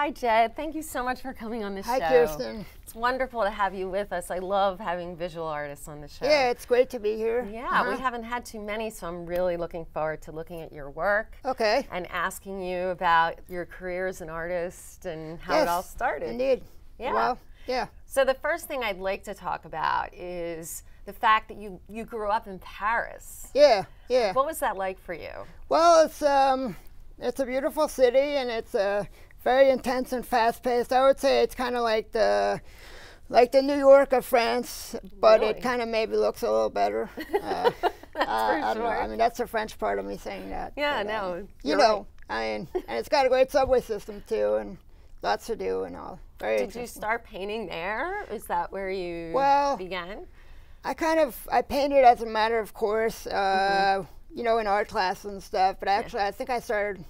Hi, Jed. Thank you so much for coming on the show. Hi, Kirsten. It's wonderful to have you with us. I love having visual artists on the show. Yeah, it's great to be here. Yeah, we haven't had too many, so I'm really looking forward to looking at your work. Okay. And asking you about your career as an artist and how it all started. Indeed. Yeah. Well, yeah. So the first thing I'd like to talk about is the fact that you grew up in Paris. Yeah, yeah. What was that like for you? Well, it's a beautiful city, and it's very intense and fast-paced. I would say it's kind of like the New York of France, but Really? it kind of maybe looks a little better. That's for I don't know. sure. I mean, that's the French part of me saying that. Yeah, but, no. You you're know, I mean, and it's got a great subway system too, and lots to do and all. Very Did you interesting. start painting there? Is that where you Well, began? I painted as a matter of course, you know, in art class and stuff. But actually, I think I started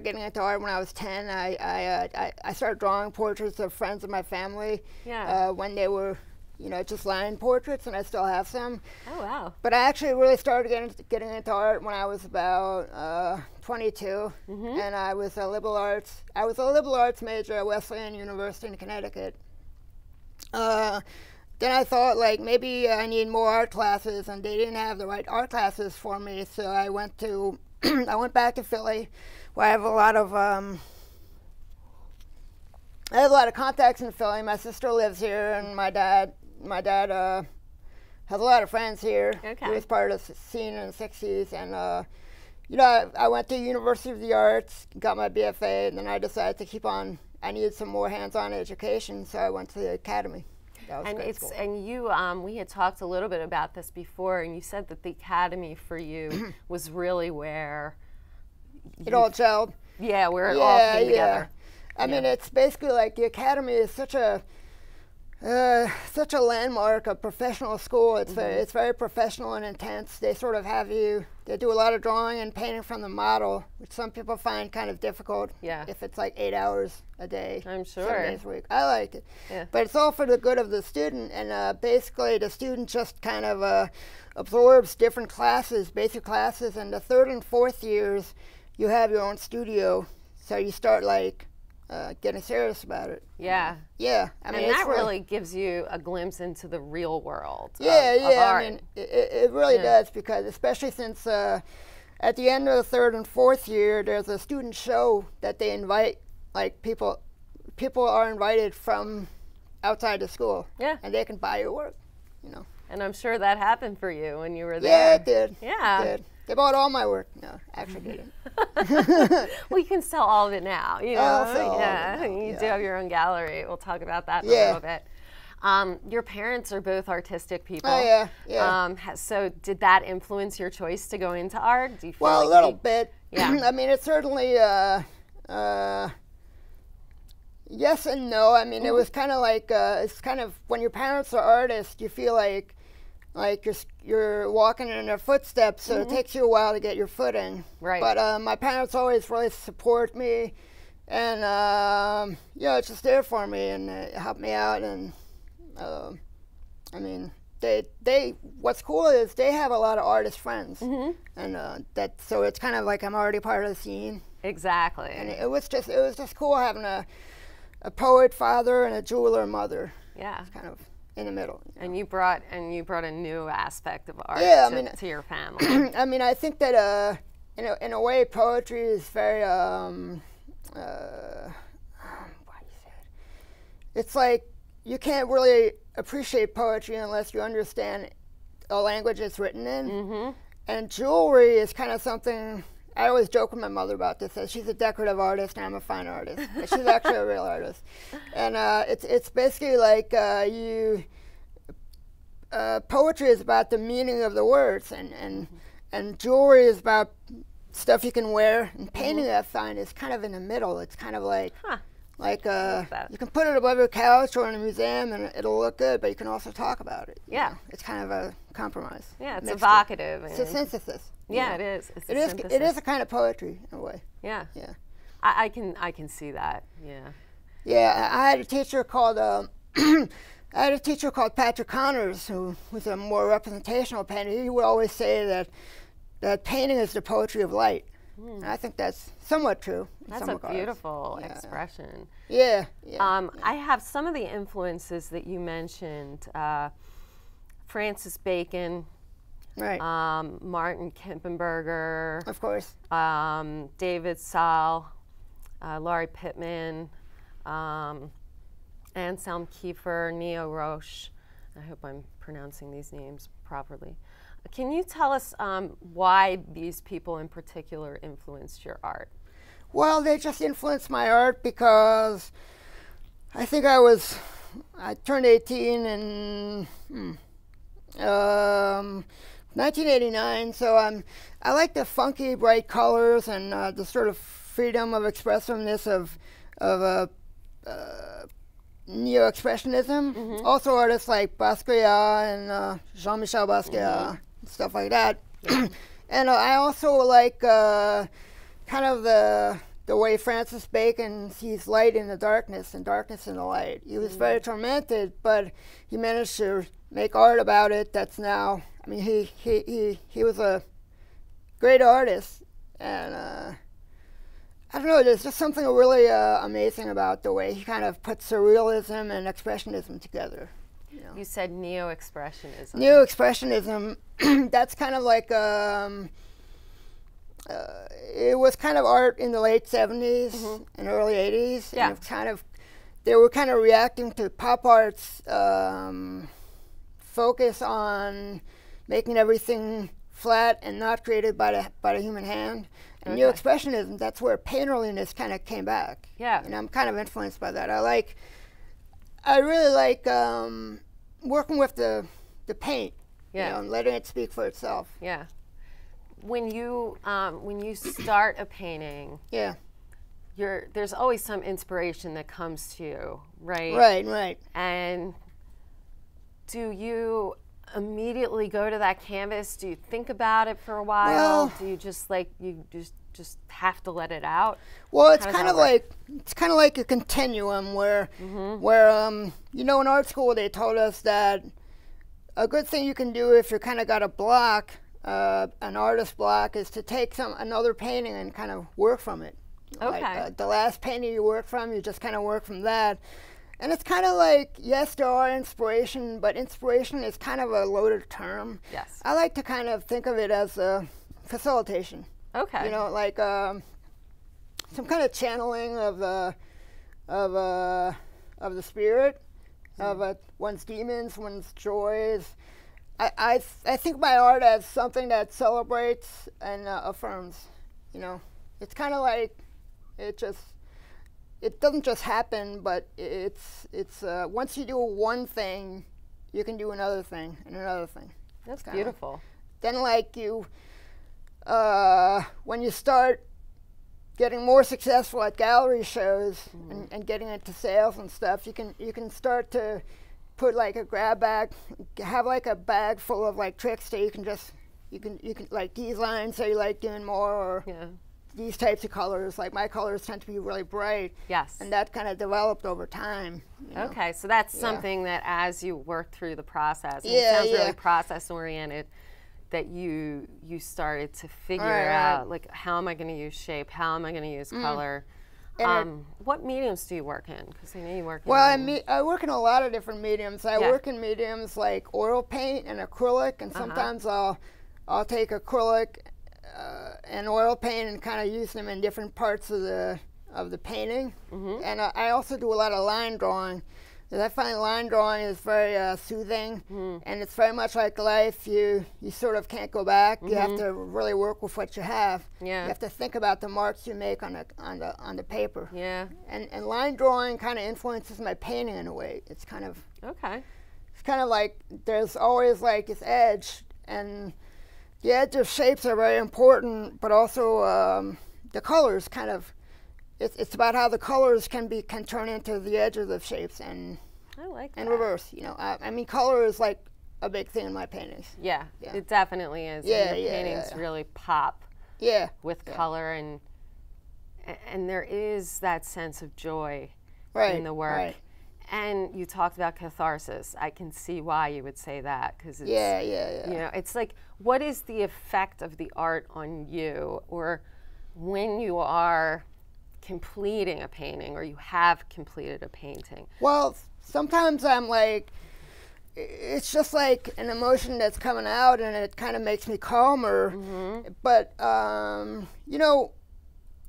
getting into art when I was 10. I started drawing portraits of friends of my family. Yeah. When they were, you know, just line portraits, and I still have some. Oh, wow. But I actually really started getting into art when I was about 22, and I was a liberal arts. I was a liberal arts major at Wesleyan University in Connecticut. Then I thought, like, maybe I need more art classes, and they didn't have the right art classes for me. So I went to, I went back to Philly, where I have a lot of contacts in Philly. My sister lives here, and my dad has a lot of friends here. Okay. He was part of the scene in the 60s, and you know, I went to University of the Arts, got my BFA, and then I decided to keep on. I needed some more hands-on education, so I went to the academy. That was And great school. and you we had talked a little bit about this before, and you said that the academy for you was really where It all gelled. where it all came together. I mean, it's basically like the academy is such a landmark of professional school. It's very professional and intense. They sort of have you. They do a lot of drawing and painting from the model, which some people find kind of difficult. Yeah. If it's like 8 hours a day, I'm sure. 7 days a week. I liked it. Yeah. But it's all for the good of the student, and basically the student just kind of absorbs different classes, basic classes, and the 3rd and 4th years you have your own studio, so you start like getting serious about it. Yeah. Yeah, I mean, And it's that really gives you a glimpse into the real world of art. I mean, it really does, because especially since at the end of the 3rd and 4th year, there's a student show that they invite, like people are invited from outside the school. Yeah. And they can buy your work, you know. And I'm sure that happened for you when you were Yeah, there. it did. Yeah. It did. They bought all my work. No, actually didn't. Well, you can sell all of it now, you know. I'll sell all of it Yeah, now, you do yeah. have your own gallery. We'll talk about that in a Yeah. little bit. Your parents are both artistic people. Oh, yeah, yeah. So did that influence your choice to go into art? Do you feel Well, like a little you- bit. Yeah. I mean, it's certainly yes and no. I mean, it was kind of like it's kind of when your parents are artists, you feel like you're walking in their footsteps, so it takes you a while to get your footing. Right. But my parents always really support me, and you know, it's just there for me and help me out. And I mean, they what's cool is they have a lot of artist friends, and so it's kind of like I'm already part of the scene. Exactly. And it was just cool having a poet father and a jeweler mother, yeah. kind of in the middle. You know? And you brought a new aspect of art to your family. I mean, I think that in a way, poetry is very what do you say? It's like you can't really appreciate poetry unless you understand the language it's written in. And jewelry is kind of something. I always joke with my mother about this. That she's a decorative artist and I'm a fine artist. But she's actually a real artist. And it's basically like poetry is about the meaning of the words, and jewelry is about stuff you can wear. And painting, I find, is kind of in the middle. It's kind of like you can put it above your couch or in a museum and it'll look good, but you can also talk about it. You know? It's kind of a compromise. Yeah, it's mixture. evocative. It's a synthesis. Yeah, it is. It's It is a kind of poetry in a way. Yeah. Yeah. I can see that. Yeah. Yeah, I had a teacher called Patrick Connors, who was a more representational painter. He would always say that painting is the poetry of light. And I think that's somewhat true. That's a beautiful expression. Yeah. I have some of the influences that you mentioned. Francis Bacon, Right. Martin Kippenberger, Of course. David Saul, Laurie Pittman, Anselm Kiefer, Neo Roche. I hope I'm pronouncing these names properly. Can you tell us why these people in particular influenced your art? Well, they just influenced my art because I think I turned 18 in 1989, so I like the funky, bright colors and the sort of freedom of expressiveness of neo-expressionism. Also artists like Basquiat and Jean-Michel Basquiat, stuff like that. And I also like kind of the way Francis Bacon sees light in the darkness and darkness in the light. He was very tormented, but he managed to make art about it that's now, I mean, he was a great artist, and I don't know, there's just something really amazing about the way he kind of put surrealism and expressionism together. You said neo-expressionism. Neo-expressionism, that's kind of like, it was kind of art in the late 70s and early 80s. Yeah. And it's kind of, they were kind of reacting to pop art's focus on making everything flat and not created by the human hand. And neo-expressionism, that's where painterliness kind of came back. Yeah. And I'm kind of influenced by that. I really like working with the paint, you know, and letting it speak for itself. Yeah. When you start a painting, there's always some inspiration that comes to you, right? Right. And do you immediately go to that canvas? Do you think about it for a while? Well, do you just just have to let it out? Well, it's kind of like a continuum where you know, in art school they told us that a good thing you can do if you're kind of got a block, an artist block, is to take another painting and kind of work from it. Okay. Like the last painting you work from, you just kind of work from that. And it's kind of like, yes, there are inspiration, but inspiration is kind of a loaded term. Yes. I like to kind of think of it as a facilitation. Okay. You know, like some kind of channeling of the spirit, of one's demons, one's joys. I think my art as something that celebrates and affirms. You know, it's kind of like it doesn't just happen, but it's once you do one thing, you can do another thing and another thing. That's beautiful. Then, like when you start getting more successful at gallery shows and getting into sales and stuff, you can start to put like a grab bag, have like a bag full of like tricks that you can like these lines that you like doing more, or these types of colors. Like my colors tend to be really bright. Yes. And that kind of developed over time. You know? Okay, so that's something that as you work through the process, and it sounds really process oriented, that you started to figure out, like, how am I going to use shape? How am I going to use color? What mediums do you work in? Because I know you work in... Well, I work in a lot of different mediums. I work in mediums like oil paint and acrylic, and sometimes I'll take acrylic and oil paint and kind of use them in different parts of the painting. And I also do a lot of line drawing. I find line drawing is very soothing, and it's very much like life. You sort of can't go back. You have to really work with what you have. Yeah. You have to think about the marks you make on the paper. Yeah. And line drawing kind of influences my painting in a way. It's kind of It's kind of like there's always like this edge, and the edge of shapes are very important, but also the colors kind of. It's about how the colors can turn into the edges of shapes and reverse. You know, I mean, color is like a big thing in my paintings. Yeah, it definitely is. Yeah, your paintings really pop. Yeah. With color, and there is that sense of joy in the work. Right. And you talked about catharsis. I can see why you would say that, because it's yeah. You know, it's like, what is the effect of the art on you, or when you are completing a painting or you have completed a painting? Well, sometimes I'm like, it's just like an emotion that's coming out and it kind of makes me calmer. But, you know,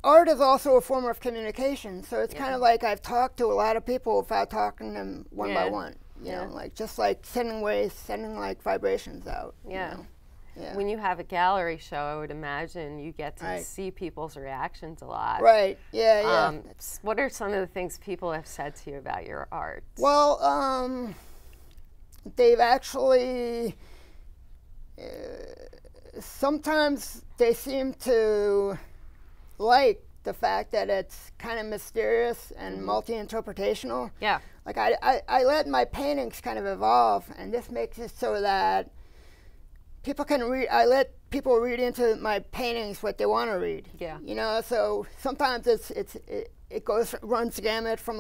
art is also a form of communication. So it's kind of like I've talked to a lot of people without talking to them one by one. You know, like just like sending like vibrations out. Yeah. You know? Yeah. When you have a gallery show, I would imagine you get to see people's reactions a lot. Right. Yeah. Yeah. What are some of the things people have said to you about your art? Well, they've actually sometimes they seem to like the fact that it's kind of mysterious and multi-interpretational. Yeah. Like I let my paintings kind of evolve, and this makes it so that people can read. I let people read into my paintings what they want to read. Yeah. You know, so sometimes it runs the gamut from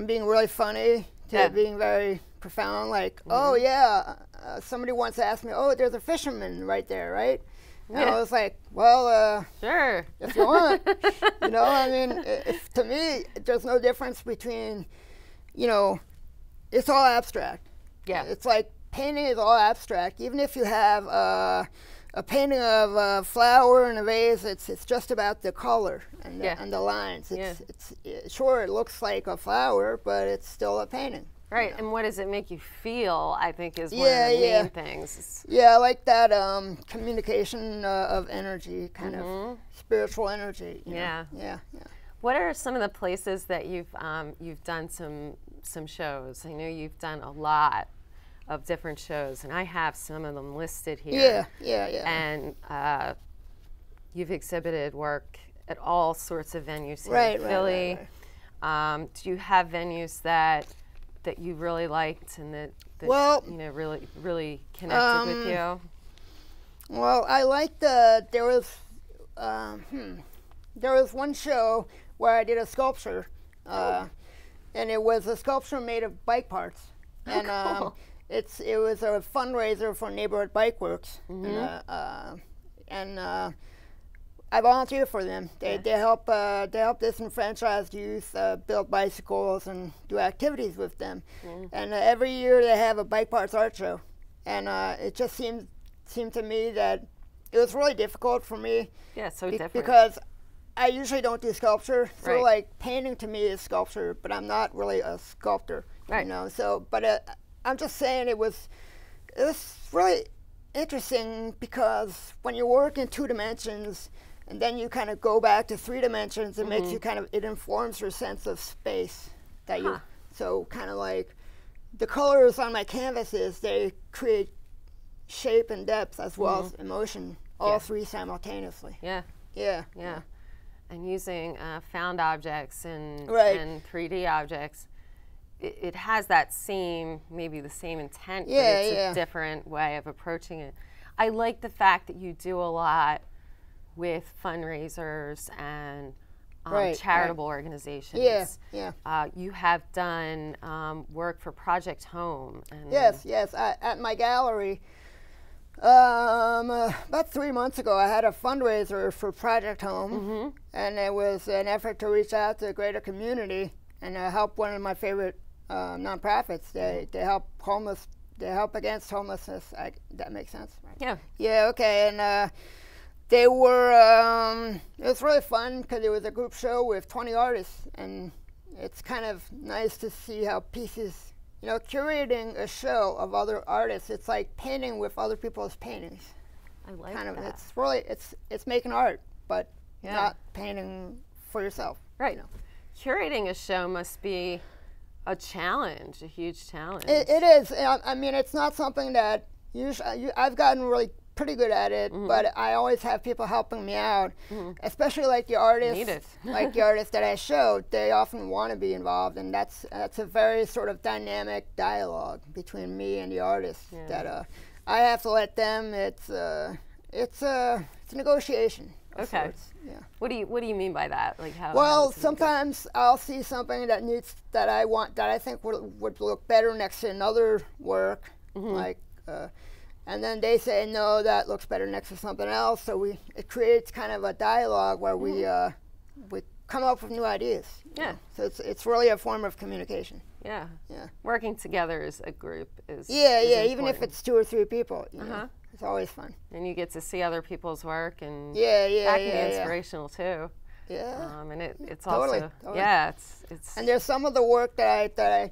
being really funny to being very profound. Like, oh yeah, somebody once asked me, oh, there's a fisherman right there, right? And I was like, well, sure, if you want. You know, I mean, to me, there's no difference between, you know, it's all abstract. Yeah. It's like painting is all abstract. Even if you have a painting of a flower in a vase, it's just about the color and the lines. Sure, it looks like a flower, but it's still a painting. Right, and what does it make you feel, I think, is one of the main things. Yeah, I like that communication of energy, kind of spiritual energy. You know? Yeah. What are some of the places that you've done some shows? I know you've done a lot of different shows, and I have some of them listed here. Yeah. And you've exhibited work at all sorts of venues here in Philly. Right. Do you have venues that you really liked and that you know really connected with you? Well, I liked there was one show where I did a sculpture, and it was a sculpture made of bike parts, and cool. It was a fundraiser for Neighborhood Bike Works, and I volunteer for them. They help disenfranchised youth build bicycles and do activities with them. And every year they have a bike parts art show, and it just seemed to me that it was really difficult for me. Yeah, so different. Because I usually don't do sculpture. So like painting to me is sculpture, but I'm not really a sculptor. Right. You know. So, but I'm just saying it was really interesting because when you work in 2 dimensions. And then you kind of go back to 3 dimensions. It makes you it informs your sense of space that you. So kind of like the colors on my canvases, they create shape and depth as well as emotion, all 3 simultaneously. Yeah. And using found objects and 3D objects, it has that maybe the same intent, but it's a different way of approaching it. I like the fact that you do a lot with fundraisers and charitable organizations. You have done work for Project Home. And yes. At my gallery, about 3 months ago, I had a fundraiser for Project Home, and it was an effort to reach out to the greater community and help one of my favorite nonprofits. They help homeless. They help against homelessness. That makes sense, right? Yeah. Yeah. Okay. And they were, it was really fun because it was a group show with 20 artists, and it's kind of nice to see how pieces, you know, curating a show of other artists, it's like painting with other people's paintings. I like that. It's really, it's making art, but not painting for yourself. Right. You know? Curating a show must be a challenge, a huge challenge. It is. I mean, it's not something that I've gotten really pretty good at it, but I always have people helping me out, especially like the artists, like the artists that I showed. They often want to be involved, and that's a very sort of dynamic dialogue between me and the artist that I have to let them. It's a negotiation. Okay. Yeah. What do you mean by that? Like how? Well, sometimes I'll see something that I think would look better next to another work, like. and then they say, no, that looks better next to something else. So it creates kind of a dialogue where we come up with new ideas. Yeah. So it's really a form of communication. Yeah. Yeah. Working together as a group is Even if important. it's 2 or 3 people, you know, it's always fun. And you get to see other people's work, and that can be inspirational too. Yeah. And it's Totally. it's And there's some of the work that I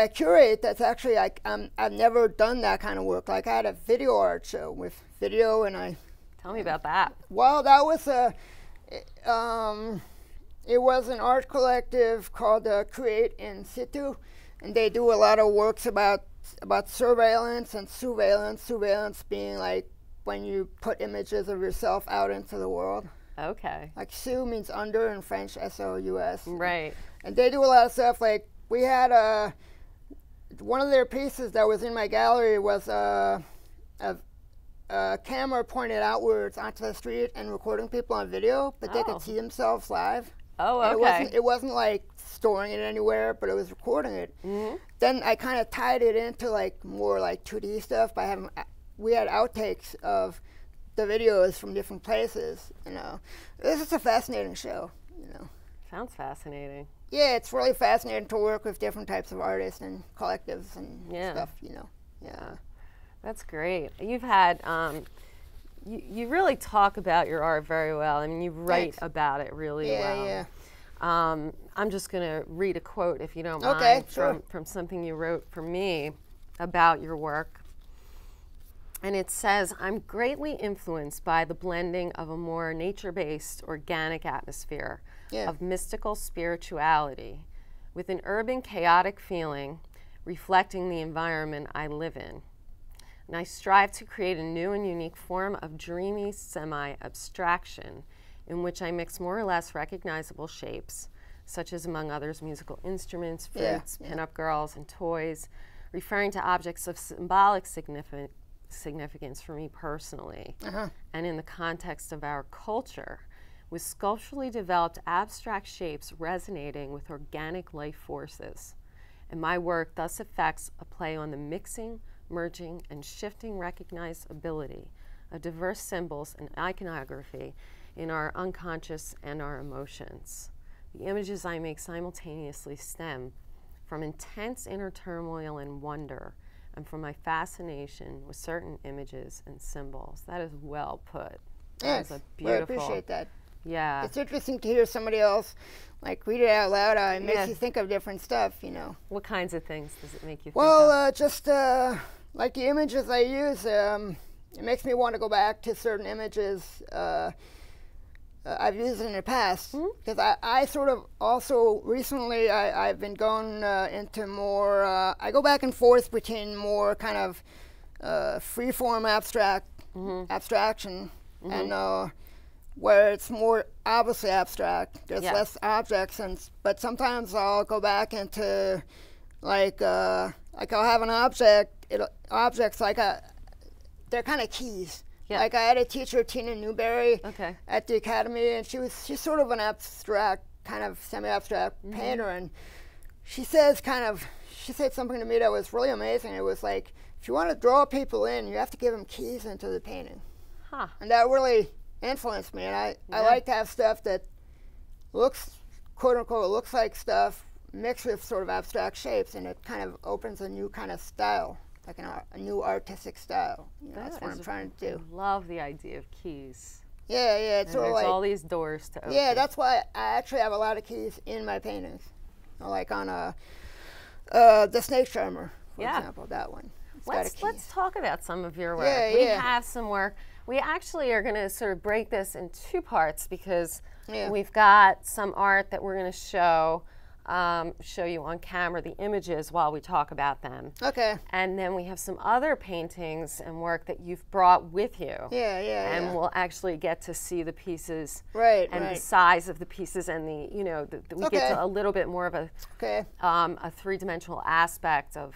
curate that's actually I've never done that kind of work. Like I had a video art show with video, and tell me about that. well, that was it was an art collective called Create In Situ, and they do a lot of works about surveillance and surveillance. Surveillance being like when you put images of yourself out into the world. Okay. Like sous means under in French, S-O-U-S. Right. And they do a lot of stuff. Like we had one of their pieces that was in my gallery was a camera pointed outwards onto the street and recording people on video, but they could see themselves live. Oh, And okay. it wasn't like storing it anywhere, but it was recording it. Mm-hmm. Then I kind of tied it into like more like 2D stuff by having we had outtakes of the videos from different places. You know, this is a fascinating show. You know. Sounds fascinating. Yeah, it's really fascinating to work with different types of artists and collectives and stuff. You know. Yeah. That's great. You've had you really talk about your art very well. I mean, you write about it really well. Yeah. I'm just going to read a quote, if you don't mind, Okay, sure. from something you wrote for me about your work. And it says, I'm greatly influenced by the blending of a more nature-based, organic atmosphere of mystical spirituality with an urban, chaotic feeling reflecting the environment I live in. And I strive to create a new and unique form of dreamy semi-abstraction in which I mix more or less recognizable shapes, such as, among others, musical instruments, fruits, pinup girls, and toys, referring to objects of symbolic significance for me personally, and in the context of our culture, with sculpturally developed abstract shapes resonating with organic life forces. And my work thus affects a play on the mixing, merging, and shifting recognizability of diverse symbols and iconography in our unconscious and our emotions. The images I make simultaneously stem from intense inner turmoil and wonder, and from my fascination with certain images and symbols. That is well put. That is a beautiful. I appreciate that. Yeah. It's interesting to hear somebody else like read it out loud. It makes you think of different stuff, you know. What kinds of things does it make you think well, of? Just like the images I use, it makes me want to go back to certain images I've used in the past. Because I sort of also recently I've been going into more, I go back and forth between more kind of free-form abstraction and where it's more obviously abstract. There's less objects, but sometimes I'll go back into like I'll have an object. Objects like they're kind of keys. Yeah. Like I had a teacher, Tina Newberry, at the academy, and she's sort of an abstract, kind of semi-abstract painter, and she said something to me that was really amazing. It was like, if you want to draw people in, you have to give them keys into the painting. And that really influenced me, and I like to have stuff that looks, quote unquote, looks like stuff mixed with sort of abstract shapes, and it kind of opens a new kind of style, like a new artistic style. You know, that's what I'm trying to do. I love the idea of keys. Yeah, it's sort of like all these doors to open. Yeah, that's why I actually have a lot of keys in my paintings. Like on the Snake Charmer, for example, that one. Let's talk about some of your work. We have some work. We actually are going to sort of break this in 2 parts because we've got some art that we're going to show you on camera, the images, while we talk about them. Okay. And then we have some other paintings and work that you've brought with you. And we'll actually get to see the pieces and the size of the pieces and the, you know, we get to a little bit more of a 3-dimensional aspect of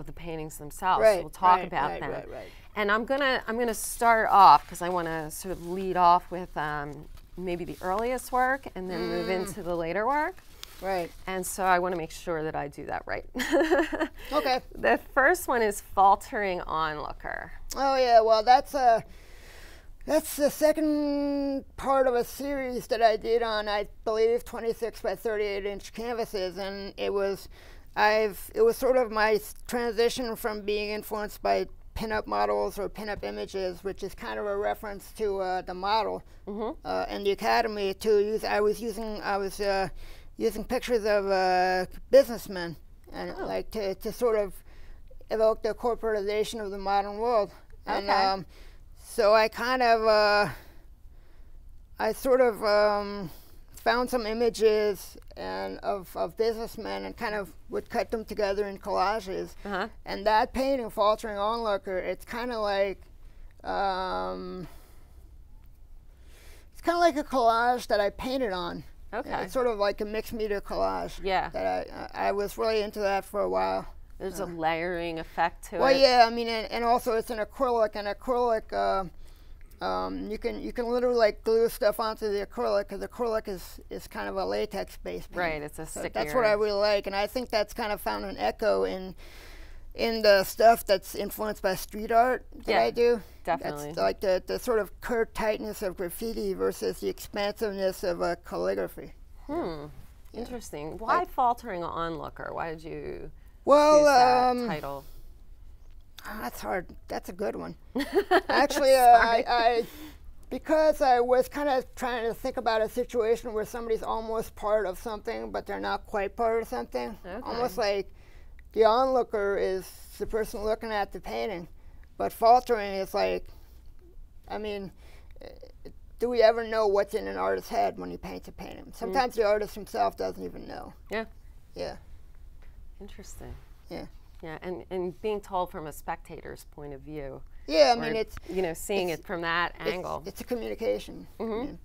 the paintings themselves. So we'll talk about them. And I'm gonna start off because I want to sort of lead off with maybe the earliest work and then move into the later work. Right. And so I want to make sure that I do that right. Okay. The first one is faltering onlooker. Oh yeah, well that's the second part of a series that I did on, I believe, 26 by 38 inch canvases, and it was sort of my transition from being influenced by pinup models or pinup images, which is kind of a reference to the model and the Academy to use. I was using pictures of businessmen and like to sort of evoke the corporatization of the modern world. Okay. And so I kind of found some images and of businessmen and kind of would cut them together in collages. And that painting, Faltering Onlooker, it's kind of like a collage that I painted on. Okay. It's sort of like a mixed media collage. Yeah. That I was really into that for a while. There's a layering effect to it. Well, yeah, I mean, and also it's an acrylic, and acrylic, you can literally like glue stuff onto the acrylic, because acrylic is kind of a latex-based paint. Right, it's a stickier. That's what I really like, and I think that's kind of found an echo in the stuff that's influenced by street art that I do. Definitely. That's like the sort of curved tightness of graffiti versus the expansiveness of calligraphy. Interesting. Why Faltering Onlooker? Why did you Well, choose that title? That's hard. That's a good one. Actually, I because I was kind of trying to think about a situation where somebody's almost part of something, but they're not quite part of something. Okay. Almost like the onlooker is the person looking at the painting, but faltering is like, I mean, do we ever know what's in an artist's head when he paints a painting? Sometimes the artist himself doesn't even know. Yeah. Yeah. Interesting. Yeah. Yeah, and being told from a spectator's point of view. Yeah, I mean, it's, seeing it from that angle. It's a communication,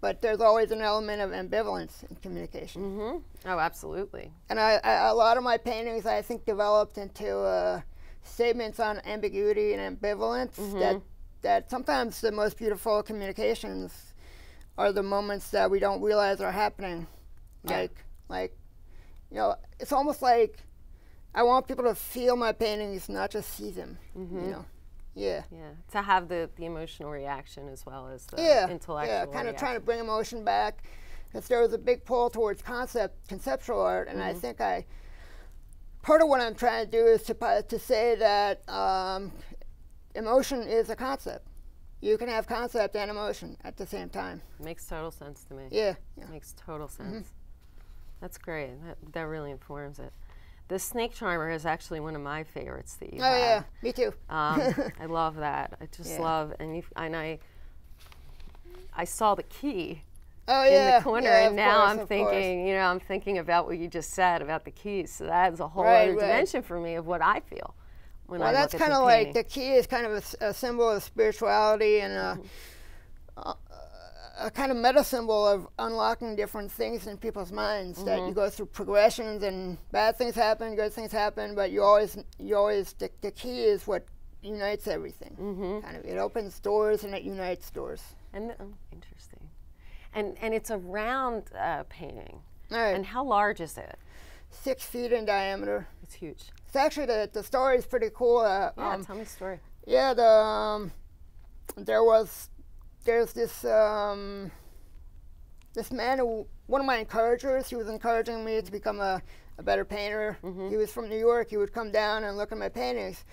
but there's always an element of ambivalence in communication. Oh, absolutely. And a lot of my paintings, I think, developed into statements on ambiguity and ambivalence. That sometimes the most beautiful communications are the moments that we don't realize are happening. Yeah. Like, it's almost like I want people to feel my paintings, not just see them. Yeah. Yeah. To have the emotional reaction as well as the intellectual Yeah, kind of reaction. trying to bring emotion back. Because there was a big pull towards conceptual art, and I think part of what I'm trying to do is to say that emotion is a concept. You can have concept and emotion at the same time. Makes total sense to me. Yeah. Makes total sense. That's great. That really informs it. The Snake Charmer is actually one of my favorites that you have. Oh yeah, me too. I love that. I just love, and I saw the key in the corner, and now I'm thinking, I'm thinking about what you just said about the keys. So that is a whole other dimension for me of what I feel when I look at the painting. Well, that's kind of like the key is kind of a symbol of spirituality and a kind of meta symbol of unlocking different things in people's minds. That you go through progressions and bad things happen, good things happen, but you always the key is what unites everything. Kind of, it opens doors and it unites doors. And interesting. And it's a round painting. Right. And how large is it? 6 feet in diameter. It's huge. It's actually the story is pretty cool. Tell me the story. Yeah, there's this this man who, one of my encouragers, he was encouraging me to become a better painter. He was from New York. He would come down and look at my paintings,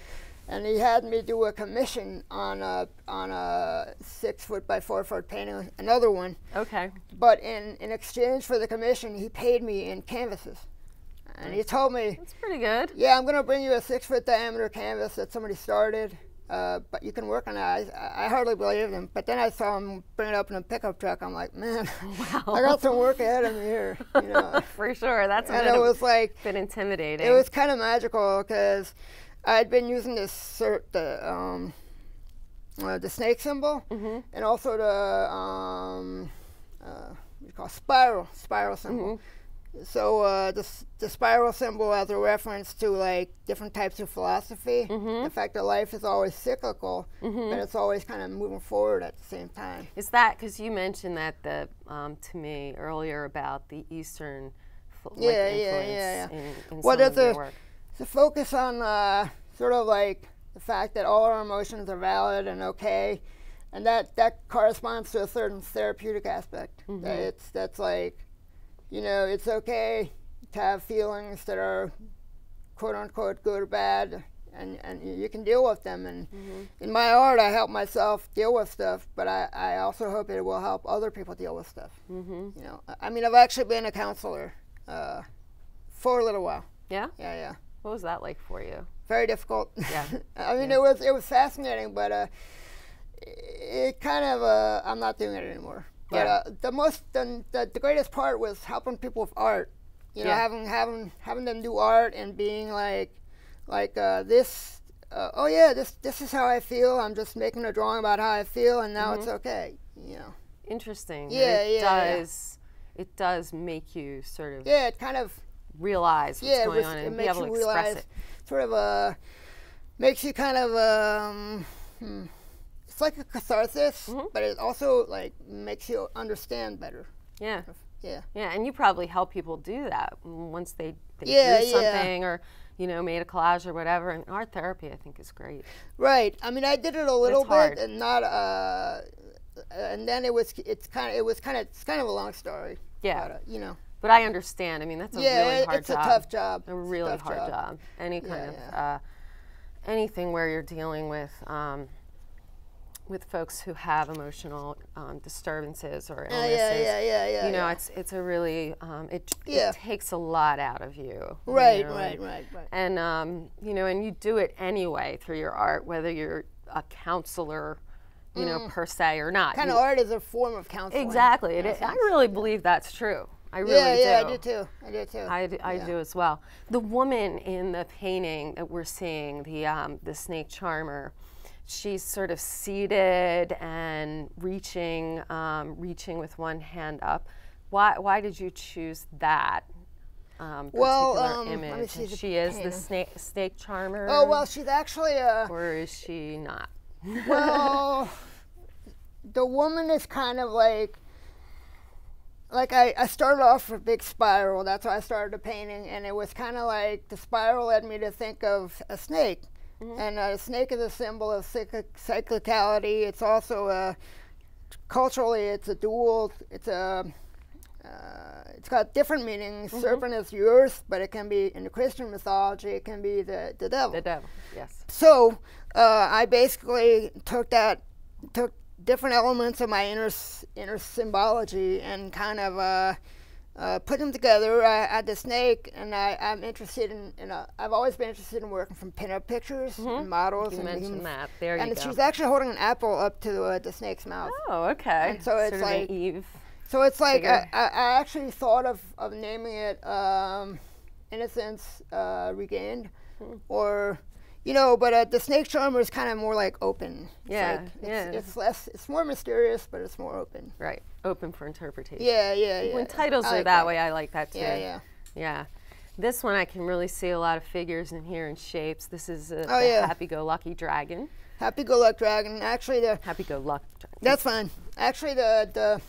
and he had me do a commission on a 6 foot by 4 foot painting, another one. Okay. But in exchange for the commission, he paid me in canvases. And he told me, that's pretty good. Yeah, I'm going to bring you a 6 foot diameter canvas that somebody started, but you can work on that. I hardly believed him. But then I saw him bring it up in a pickup truck. I'm like, man, I got some work ahead of me here. For sure. That's and it was like been intimidating. It was kind of magical because I'd been using this the snake symbol and also the what do you call spiral symbol. So the spiral symbol as a reference to like different types of philosophy. The fact that life is always cyclical, but it's always kind of moving forward at the same time. Is that because you mentioned that to me earlier about the Eastern Yeah, influence in Well, some of there's your a work. the focus on sort of like the fact that all our emotions are valid and okay, and that corresponds to a certain therapeutic aspect. That's like, you know, it's okay to have feelings that are quote unquote good or bad, and you can deal with them. And in my art, I help myself deal with stuff, but I also hope it will help other people deal with stuff. You know, I mean, I've actually been a counselor for a little while. Yeah? Yeah. What was that like for you? Very difficult. Yeah. I mean, it was fascinating, but it kind of I'm not doing it anymore. Yeah. But the greatest part was helping people with art. You know, having them do art and being like this. Oh yeah, this is how I feel. I'm just making a drawing about how I feel, and now it's okay. You know. Interesting. Yeah, It does make you sort of it kind of realize what's going on and be makes able you to express realize, it. sort of makes you kind of it's like a catharsis, but it also like makes you understand better. Yeah. Yeah. Yeah, and you probably help people do that once they drew Yeah. something or, you know, made a collage or whatever. And art therapy, I think, is great. Right. I mean, I did it a little it's hard. bit, and not. And then it's kind of a long story. Yeah. But, you know. But I understand. I mean, that's a really hard it's job. a tough job. A really Tough hard job. Any kind Yeah, of anything where you're dealing with folks who have emotional disturbances or illnesses. Yeah. You know, it's a really it takes a lot out of you. Right, you know, right. And you know, and you do it anyway through your art, whether you're a counselor, you know, per se or not. Kind of art is a form of counseling. Exactly. I really believe that's true. I really do. Yeah, I do too. I do as well. The woman in the painting that we're seeing, the snake charmer, she's sort of seated and reaching with one hand up. Why did you choose that particular image? Let me see the she is painting. the snake charmer. Oh well, she's actually or is she not? well, the woman is kind of like I started off with a big spiral. That's why I started the painting, and it was kind of like the spiral led me to think of a snake. And a snake is a symbol of cyclicality. It's also culturally, it's a dual. It's got different meanings. Serpent is the earth, but it can be in the Christian mythology. It can be the devil. The devil, yes. So I basically took different elements of my inner symbology and kind of put them together. I had the snake, and I'm interested in I've always been interested in working from pinup pictures and models. You and mentioned that. There you go. And she's actually holding an apple up to the snake's mouth. Oh, okay. And so it's sort like of an Eve. So it's like figure. I actually thought of naming it Innocence Regained, or you know, but the snake charmer is kind of more like open. It's more mysterious, but it's more open. Right, open for interpretation. Yeah. When titles are that way, I like that too. Yeah. This one I can really see a lot of figures in here and shapes. This is the Happy-Go-Lucky Dragon. Happy-Go-Lucky Dragon. Actually, the Happy-Go-Lucky Dragon. That's fine. Actually, the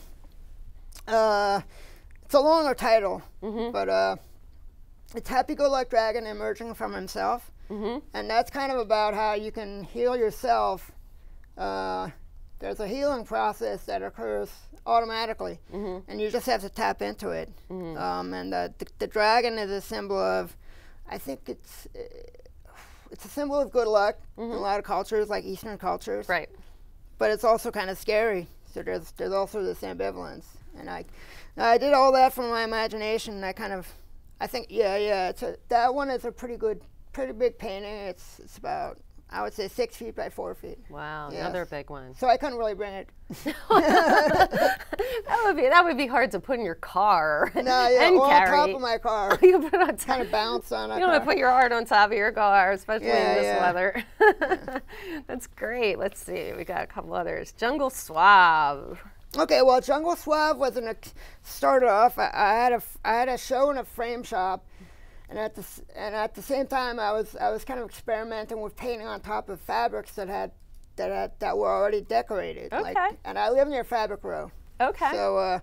it's a longer title, but it's Happy-Go-Lucky Dragon emerging from himself. And that's kind of about how you can heal yourself. There's a healing process that occurs automatically, and you just have to tap into it. And the dragon is a symbol of, I think it's a symbol of good luck in a lot of cultures, like Eastern cultures. Right. But it's also kind of scary. So there's also this ambivalence, and I did all that from my imagination. And I think that one is a pretty big painting. It's about, I would say, 6 feet by 4 feet. Wow, another big one. So I couldn't really bring it. That would be hard to put in your car. No, yeah, and or carry. on top of my car. You put it on top. Kind of bounce on it. You don't want to put your art on top of your car, especially in this Yeah. weather. That's great. Let's see. We got a couple others. Jungle Suave. Okay, well, Jungle Suave was started off. I had a show in a frame shop, and at the same time, I was kind of experimenting with painting on top of fabrics that were already decorated. Okay. And I live near Fabric Row. Okay. So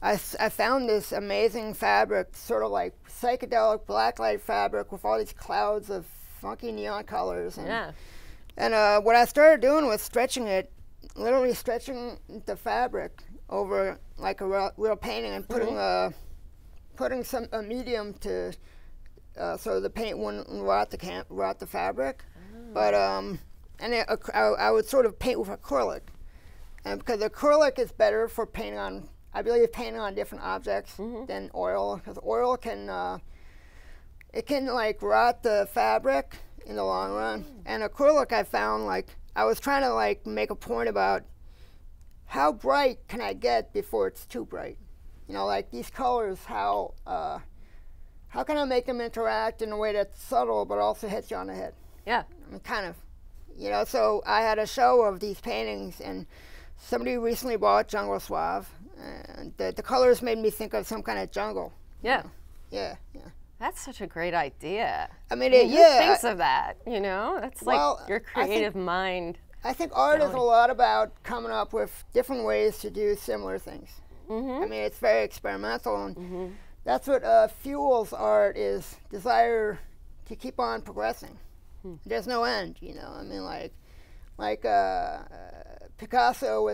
I found this amazing fabric, sort of like psychedelic blacklight fabric with all these clouds of funky neon colors. And, Yeah. And what I started doing was stretching it, literally stretching the fabric over like a real painting and putting a medium to so the paint wouldn't rot the fabric. But I would sort of paint with acrylic, and because acrylic is better for painting on, I believe, painting on different objects than oil, because oil can it can like rot the fabric in the long run. And acrylic, I found, like, I was trying to like make a point about how bright can I get before it's too bright. You know, like these colors, how can I make them interact in a way that's subtle but also hits you on the head? Yeah. I mean, kind of. You know, so I had a show of these paintings, and somebody recently bought Jungle Suave, and the colors made me think of some kind of jungle. Yeah. Yeah. That's such a great idea. I mean, Who thinks of that, you know? That's like your creative mind. I think art is a lot about coming up with different ways to do similar things. I mean, it's very experimental, and that's what fuels art, is desire to keep on progressing. There's no end, you know. I mean, like Picasso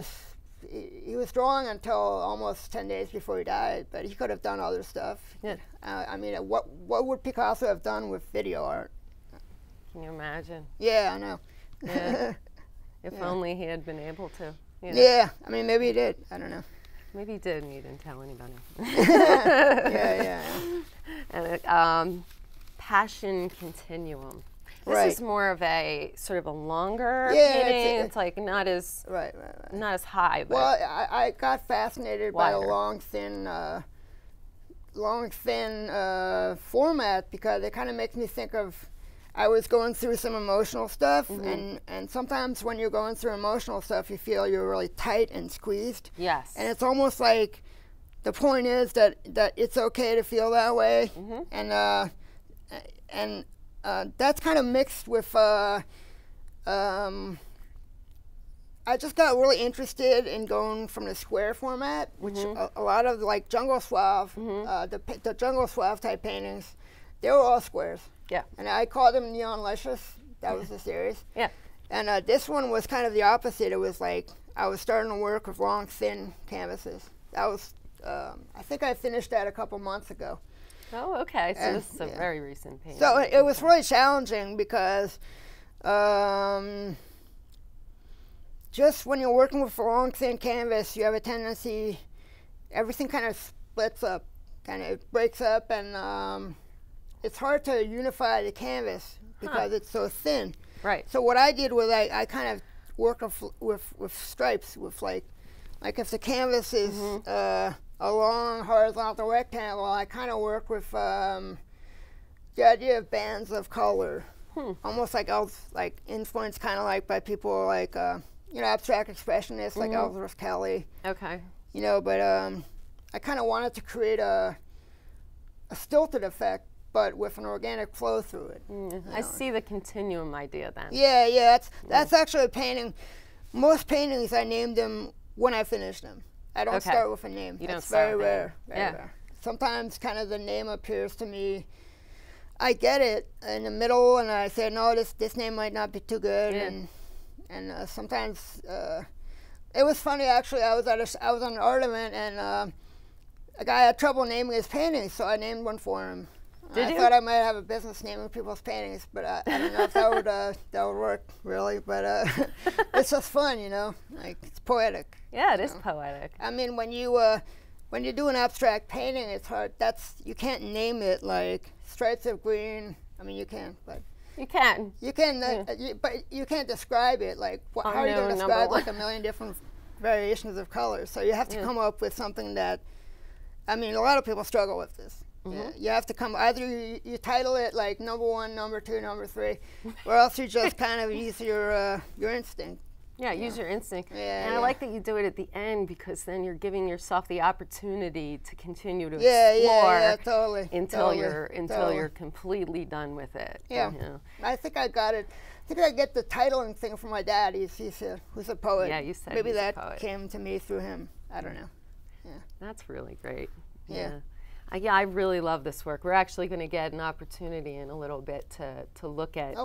he was drawing until almost 10 days before he died, but he could have done other stuff. Yeah. I mean, what would Picasso have done with video art? Can you imagine? Yeah, I know. Yeah. If only he had been able to. You know. Yeah, I mean, maybe he did. I don't know. Maybe he did, and he didn't tell anybody. Yeah. And Passion Continuum. This is more of a sort of a longer painting. It's like not as not as high. But well, I got fascinated by the long, thin format, because it kind of makes me think of, I was going through some emotional stuff, and sometimes when you're going through emotional stuff, you feel you're really tight and squeezed. Yes. And it's almost like the point is that it's okay to feel that way, and that's kind of mixed with. I just got really interested in going from the square format, which a lot of, like, Jungle Suave, the Jungle Suave type paintings, they were all squares. Yeah. And I called them Neon Luscious. That was the series. Yeah. And this one was kind of the opposite. It was like I was starting to work with long, thin canvases. That was, I think I finished that a couple months ago. Oh, okay. So this is a very recent painting. So it was really challenging, because just when you're working with a long, thin canvas, you have a tendency, everything kind of splits up, it breaks up, and it's hard to unify the canvas because it's so thin. Right. So what I did was I kind of worked with stripes, with like if the canvas is a long horizontal rectangle, I kind of work with the idea of bands of color, almost like influenced kind of like by people like you know, abstract expressionists like Ellsworth Kelly. Okay. You know, but I kind of wanted to create a stilted effect, but with an organic flow through it. I see the continuum idea then. Yeah, that's actually a painting. Most paintings, I named them when I finish them. I don't start with a name. That's very rare. Very rare. Sometimes kind of the name appears to me. I get it in the middle, and I say, no, this name might not be too good. And sometimes it was funny, actually. I was on an art event, and a guy had trouble naming his paintings, so I named one for him. I thought I might have a business naming people's paintings, but I don't know if that would work, really. But it's just fun, you know. Like, it's poetic. Yeah, it is poetic. I mean, when you do an abstract painting, it's hard. You can't name it like Stripes of Green. I mean, you can, but you can. You can, but you can't describe it like how are you going to describe like a million different variations of colors? So you have to come up with something that. I mean, a lot of people struggle with this. You have to come, either you title it like number 1, number 2, number 3, or else you just kind of use your instinct. Yeah, use your instinct. Yeah, and I like that you do it at the end, because then you're giving yourself the opportunity to continue to explore totally. until you're completely done with it. Yeah. You know? I think I got it. I think I get the titling thing from my dad. Who's a poet. Yeah, you said maybe he's that a poet. came to me through him. I don't know. That's really great. Yeah. Yeah, I really love this work. We're actually going to get an opportunity in a little bit to look at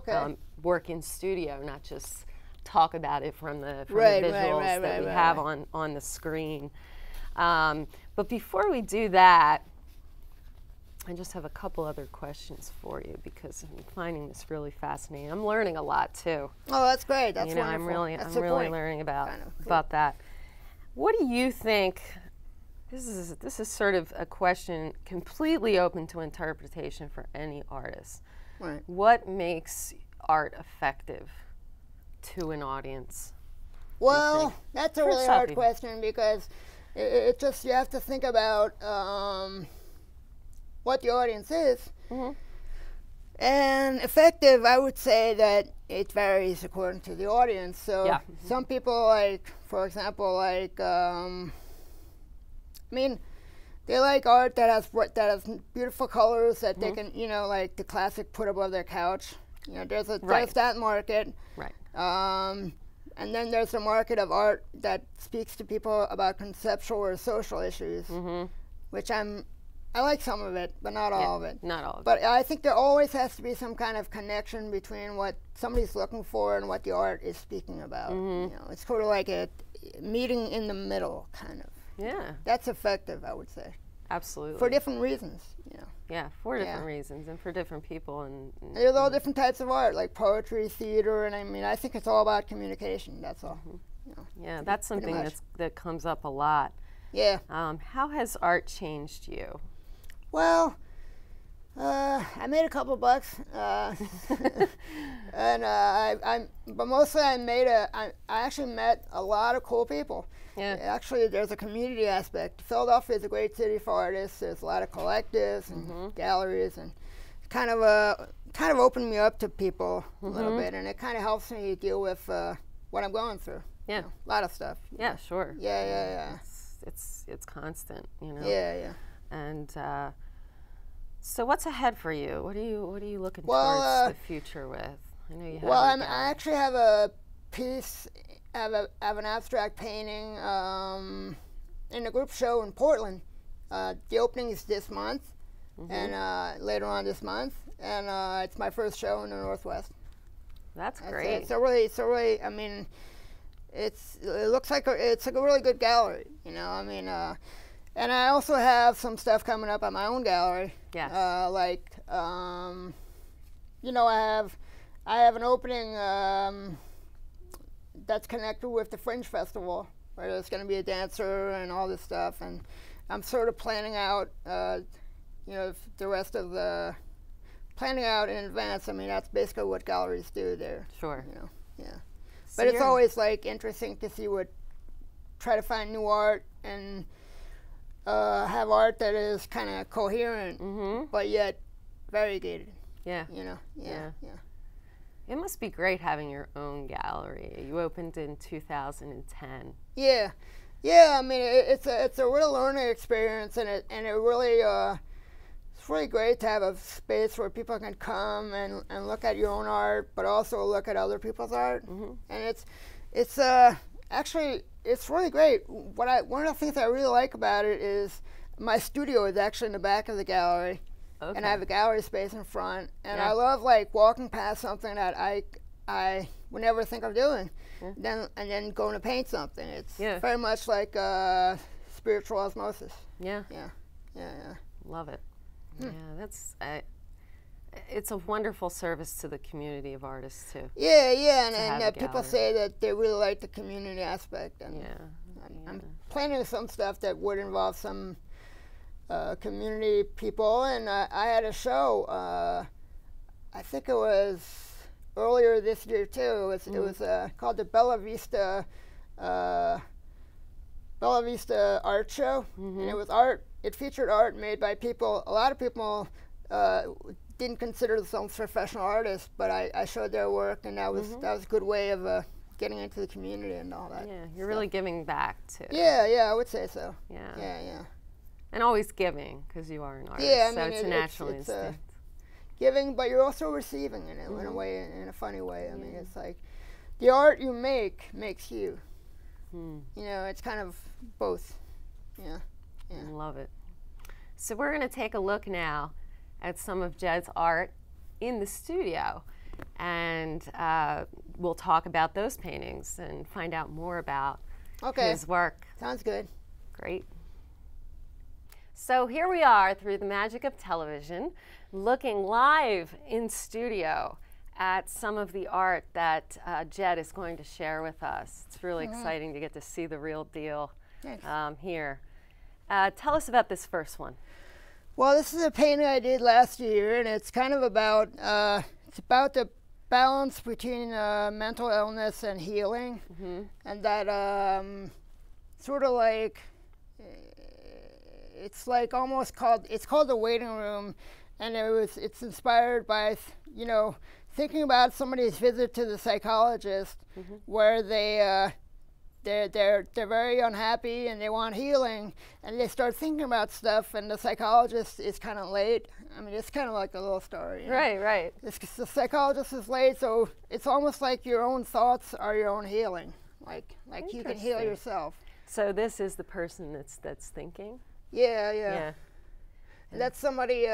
work in studio, not just talk about it from the visuals that we have on the screen. But before we do that, I just have a couple other questions for you because I'm finding this really fascinating. I'm learning a lot too. Oh, that's great. That's wonderful. I'm really learning about that. What do you think? This is sort of a question completely open to interpretation for any artist. Right. What makes art effective to an audience? Well, that's a really hard question because it just, you have to think about what the audience is. Mm-hmm. And effective, I would say that it varies according to the audience. So some people, like, for example, like, I mean, they like art that has beautiful colors that they can, you know, like the classic put above their couch. You know, there's that market. Right. And then there's a market of art that speaks to people about conceptual or social issues, which I like some of it, but not all of it. Not all of it. But I think there always has to be some kind of connection between what somebody's looking for and what the art is speaking about. You know, it's sort of like a meeting in the middle, kind of. Yeah. That's effective, I would say. Absolutely. For different reasons, you know. Yeah, for different reasons and for different people. And there's all different types of art, like poetry, theater, and I mean, I think it's all about communication, that's all. You know, yeah, that's something that comes up a lot. Yeah. How has art changed you? Well, I made a couple bucks, and but mostly I actually met a lot of cool people. Yeah. Actually, there's a community aspect. Philadelphia is a great city for artists. There's a lot of collectives and galleries, and kind of opened me up to people a little bit, and it kind of helps me deal with what I'm going through. Yeah. You know, a lot of stuff. Yeah, sure. Yeah. It's constant, you know. Yeah. And so, what's ahead for you? What are you looking towards the future with? I know you have. Well, I actually have a piece. I have an abstract painting in a group show in Portland. The opening is this month, and later on this month, and it's my first show in the Northwest. That's great. So really, I mean, it looks like it's a really good gallery. You know, I mean, and I also have some stuff coming up at my own gallery. Yes. You know, I have an opening that's connected with the Fringe Festival, where there's going to be a dancer and all this stuff, and I'm sort of planning out, you know, the rest of the planning out in advance. I mean, that's basically what galleries do there. Sure. You know, yeah. So but it's always like interesting to see try to find new art and have art that is kind of coherent, but yet variegated. Yeah. You know. Yeah. It must be great having your own gallery. You opened in 2010. Yeah. I mean, it's a real learning experience, and it really it's really great to have a space where people can come and look at your own art, but also look at other people's art. And it's actually it's really great. One of the things I really like about it is my studio is actually in the back of the gallery. Okay. And I have a gallery space in front, and I love like walking past something that I would never think of doing, then going to paint something. It's very much like spiritual osmosis. Yeah. Love it. Yeah, that's it's a wonderful service to the community of artists too. Yeah, and people say that they really like the community aspect, and I'm planning some stuff that would involve some community people, and I had a show. I think it was earlier this year too. It was called the Bella Vista Art Show, and it was art. It featured art made by people. A lot of people didn't consider themselves professional artists, but I showed their work, and that was a good way of getting into the community and all that. Yeah, you're really giving back too. Yeah, I would say so. Yeah. And always giving, because you are an artist. Yeah, I so mean, it's a natural instinct. Giving, but you're also receiving in a way, in a funny way. I mean, it's like the art you make makes you. You know, it's kind of both. Yeah. Yeah. Love it. So we're going to take a look now at some of Jed's art in the studio, and we'll talk about those paintings and find out more about his work. Sounds good. Great. So here we are through the magic of television, looking live in studio at some of the art that Jed is going to share with us. It's really exciting to get to see the real deal here. Tell us about this first one. Well, this is a painting I did last year, and it's kind of about the balance between mental illness and healing, and that sort of like it's like almost called the waiting room, and it's inspired by thinking about somebody's visit to the psychologist, where they're very unhappy and they want healing, and they start thinking about stuff, and the psychologist is kind of late. I mean, it's kind of like a little story. Right. The psychologist is late, so it's almost like your own thoughts are your own healing. Like you can heal yourself. So this is the person that's thinking? Yeah. And that's somebody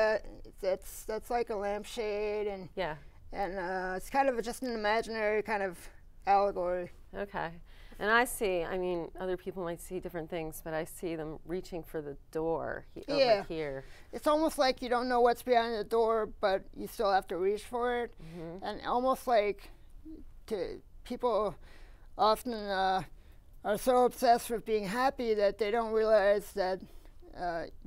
that's like a lampshade, and it's kind of just an imaginary kind of allegory. Okay. And I see, I mean, other people might see different things, but I see them reaching for the door over here. It's almost like you don't know what's behind the door, but you still have to reach for it. And almost like people often are so obsessed with being happy that they don't realize that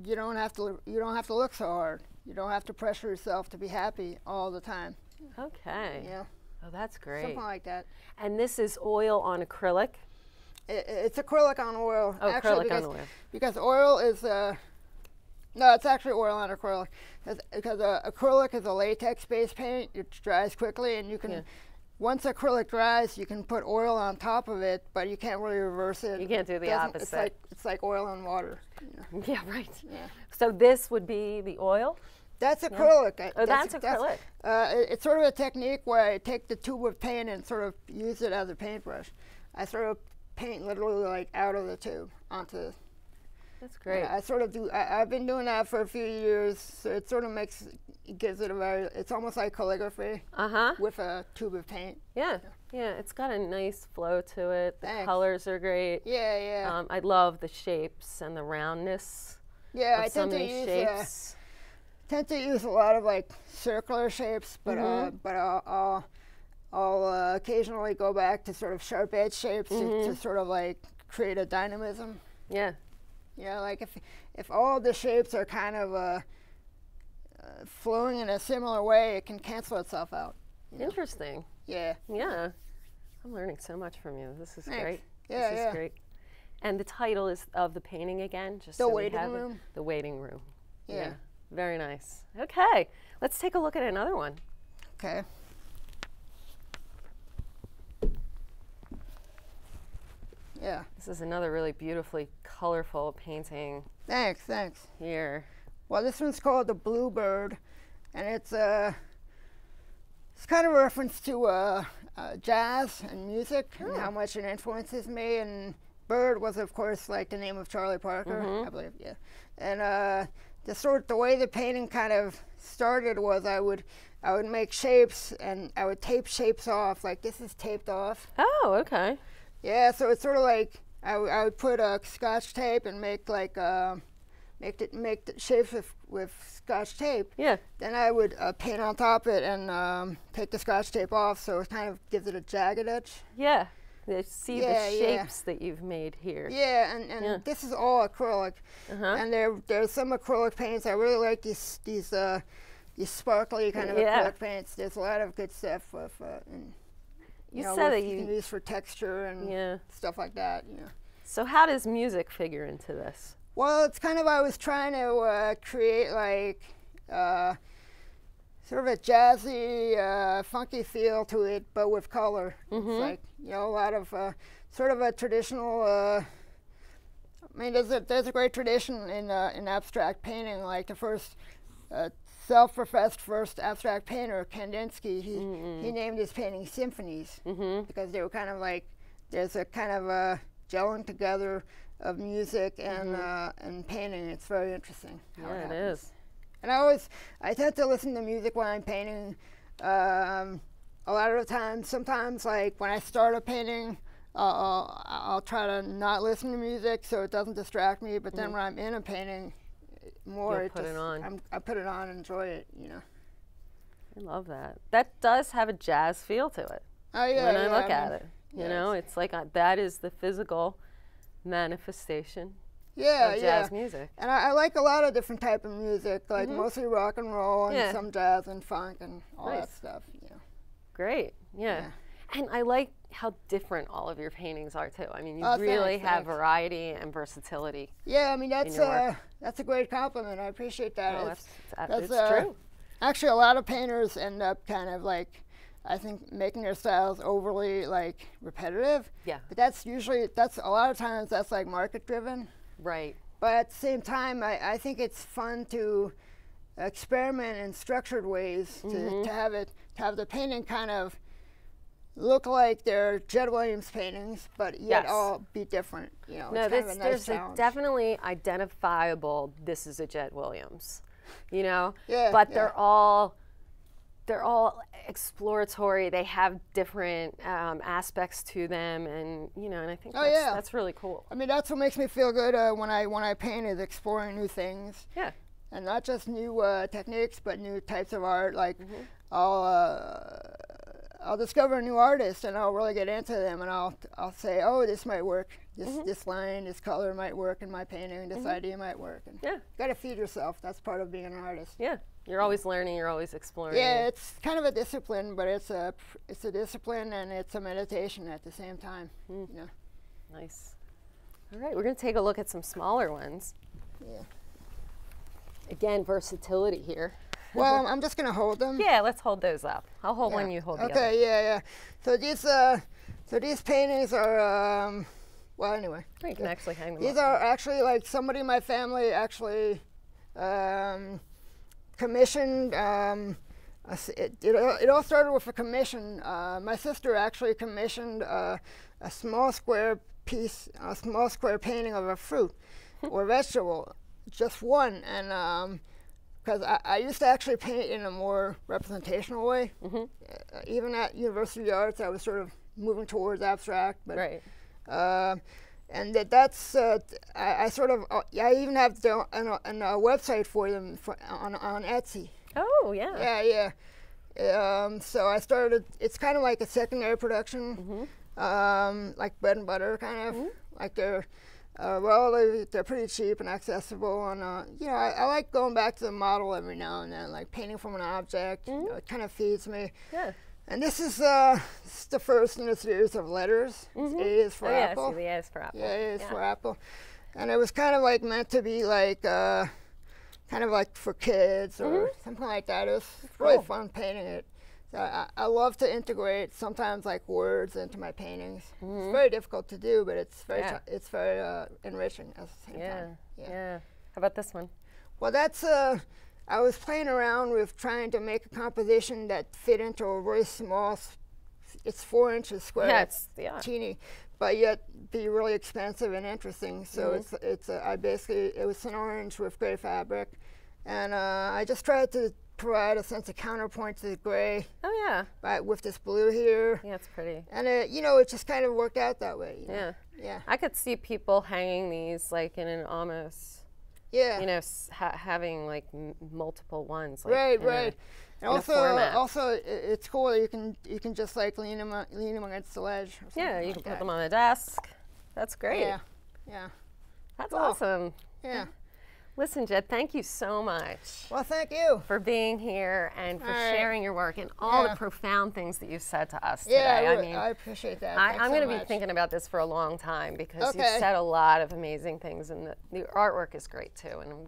you don't have to look so hard. You don't have to pressure yourself to be happy all the time. Okay. Yeah. Oh, that's great. Something like that. And this is oil on acrylic? It's acrylic on oil. Oh, actually, acrylic on oil. Because oil is no, it's actually oil on acrylic. Because acrylic is a latex-based paint. It dries quickly, and you can once acrylic dries, you can put oil on top of it, but you can't really reverse it. You can't do the opposite. It's like oil on water. Yeah, right. Yeah. So this would be the oil? That's acrylic. Oh, that's acrylic. It's sort of a technique where I take the tube of paint and sort of use it as a paintbrush. I sort of paint literally like out of the tube onto. That's great. I sort of do. I've been doing that for a few years, so it sort of gives it a very. It's almost like calligraphy. With a tube of paint. Yeah. It's got a nice flow to it. The colors are great. Yeah. I love the shapes and the roundness. Yeah, of I some of these shapes. Tend to use a lot of like circular shapes, but I'll occasionally go back to sort of sharp edge shapes to sort of like create a dynamism. Yeah. Yeah, like if all the shapes are kind of flowing in a similar way, it can cancel itself out. Interesting. Yeah. Yeah. I'm learning so much from you. This is great. Yeah, this is great. And the title is of the painting again, just The so Waiting we have Room. it. The Waiting Room. Yeah. Very nice. Okay, let's take a look at another one. Okay. Yeah. This is another really beautifully colorful painting. Thanks. Here. Well, this one's called The Bluebird, and it's kind of a reference to jazz and music and how much it influences me. And Bird was, of course, like the name of Charlie Parker, I believe. Yeah. And the way the painting kind of started was I would make shapes and I would tape shapes off. Like this is taped off. Oh, okay. Yeah, so it's sort of like I would put Scotch tape and make like make the shapes with Scotch tape. Yeah. Then I would paint on top of it and take the Scotch tape off, so it kind of gives it a jagged edge. Yeah. See the shapes that you've made here. Yeah, and this is all acrylic. And there's some acrylic paints. I really like these sparkly kind of acrylic paints. There's a lot of good stuff with you said that you can use for texture and stuff like that. So how does music figure into this? Well, it's kind of I was trying to create like sort of a jazzy, funky feel to it, but with color. It's like a lot of sort of a traditional. I mean, there's a great tradition in abstract painting. Like the first self-professed first abstract painter, Kandinsky, he named his paintings symphonies because they were kind of like there's a kind of gelling together of music and painting. It's very interesting. How Yeah, it happens. is. And I tend to listen to music when I'm painting. A lot of the time, sometimes like when I start a painting, I'll try to not listen to music so it doesn't distract me. But then when I'm in a painting, more You'll put it on. I put it on and enjoy it. I love that. That does have a jazz feel to it. Oh yeah. When I look mean, at it, you know, it's like that is the physical manifestation Yeah, of yeah. jazz music. And I like a lot of different type of music, like mostly rock and roll and Yeah. some jazz and funk and all that Nice. stuff. Great, yeah. And I like how different all of your paintings are too. I mean, you Oh, really thanks, have thanks. variety and versatility. Yeah, I mean your work. that's a great compliment. I appreciate that. Oh, It's- it's that's, true. Actually, a lot of painters end up kind of like, I think, making their styles overly like repetitive. Yeah, But that's a lot of times that's like market driven. right. But at the same time, I think it's fun to experiment in structured ways to have the painting kind of look like they're Jed Williams paintings, but yet Yes. all be different. No, it's kind of a nice there's challenge. definitely identifiable. This is a Jed Williams, you know. Yeah, But yeah. they're all exploratory. They have different aspects to them, and and I think that's really cool. I mean, that's what makes me feel good when I paint is exploring new things. Yeah. And not just new techniques, but new types of art. Like I'll discover a new artist, and I'll really get into them, and I'll say, oh, this might work. This line, this color might work in my painting. This idea might work. And Yeah. you gotta feed yourself. That's part of being an artist. Yeah. You're always learning. You're always exploring. Yeah, it's kind of a discipline, but it's a discipline and it's a meditation at the same time. Nice. All right, we're going to take a look at some smaller ones. Yeah. Again, versatility here. Well, I'm just gonna hold them. Yeah, let's hold those up. I'll hold Yeah. one, you hold the other. Okay, yeah. So these paintings are well, anyway. You can actually hang them These up. are actually like somebody in my family actually commissioned. It all started with a commission. My sister actually commissioned a small square painting of a fruit or vegetable, just one. And because I used to actually paint in a more representational way. Even at University of Arts, I was sort of moving towards abstract. But, Right. and that's I sort of I even have a website for them on Etsy. Oh, yeah. Yeah. So I started. It's kind of like a secondary production, like bread and butter kind of. Like they're pretty cheap and accessible, and I like going back to the model every now and then, like painting from an object. It kind of feeds me. Yeah. And this is the first in a series of letters. A is for apple. Yeah, I see the A is for apple. Yeah, A is for apple. And it was kind of like meant to be like, kind of like for kids or something like that. It was really fun painting it. So I love to integrate sometimes like words into my paintings. It's very difficult to do, but it's very enriching at the same time. Yeah. How about this one? Well, that's I was playing around with trying to make a composition that fit into a really small. It's 4 inches square. Yeah, it's teeny, but yet be really expensive and interesting. So it was an orange with gray fabric, and I just tried to provide a sense of counterpoint to the gray. Oh, yeah. But with this blue here. Yeah, it's pretty. And it just kind of worked out that way. Yeah. Yeah. I could see people hanging these like in an almost, Yeah. having like multiple ones. Like Right. in a- Right. And in a format. also, it's cool that you can just like lean them against the ledge. Or Yeah, something you like can put that. them on the desk. That's great. Yeah. Yeah. That's Cool. awesome. Yeah. Listen, Jed, thank you so much Well, thank you. for being here and for All right. sharing your work and all Yeah. the profound things that you said to us Yeah, today. I appreciate that. I'm Thanks going so to be much. thinking about this for a long time because you Okay. said a lot of amazing things, and the artwork is great too. And I'm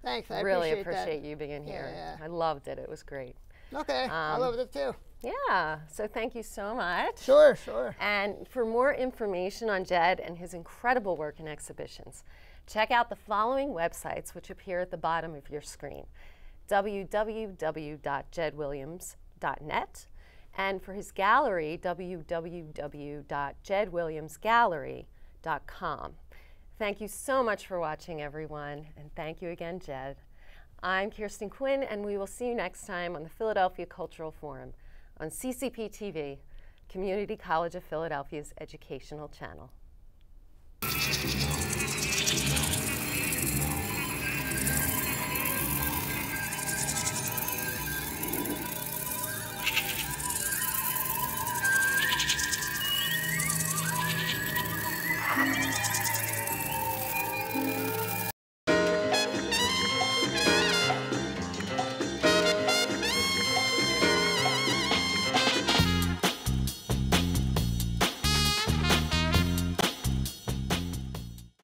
Thanks. I really appreciate appreciate you being here. Yeah. I loved it. It was great. that. Okay. I loved it too. Yeah. So thank you so much. Sure. Sure. And for more information on Jed and his incredible work and exhibitions, check out the following websites, which appear at the bottom of your screen: www.jedwilliams.net, and for his gallery, www.jedwilliamsgallery.com. Thank you so much for watching, everyone, and thank you again, Jed. I'm Kirsten Quinn, and we will see you next time on the Philadelphia Cultural Forum on CCP TV, Community College of Philadelphia's educational channel.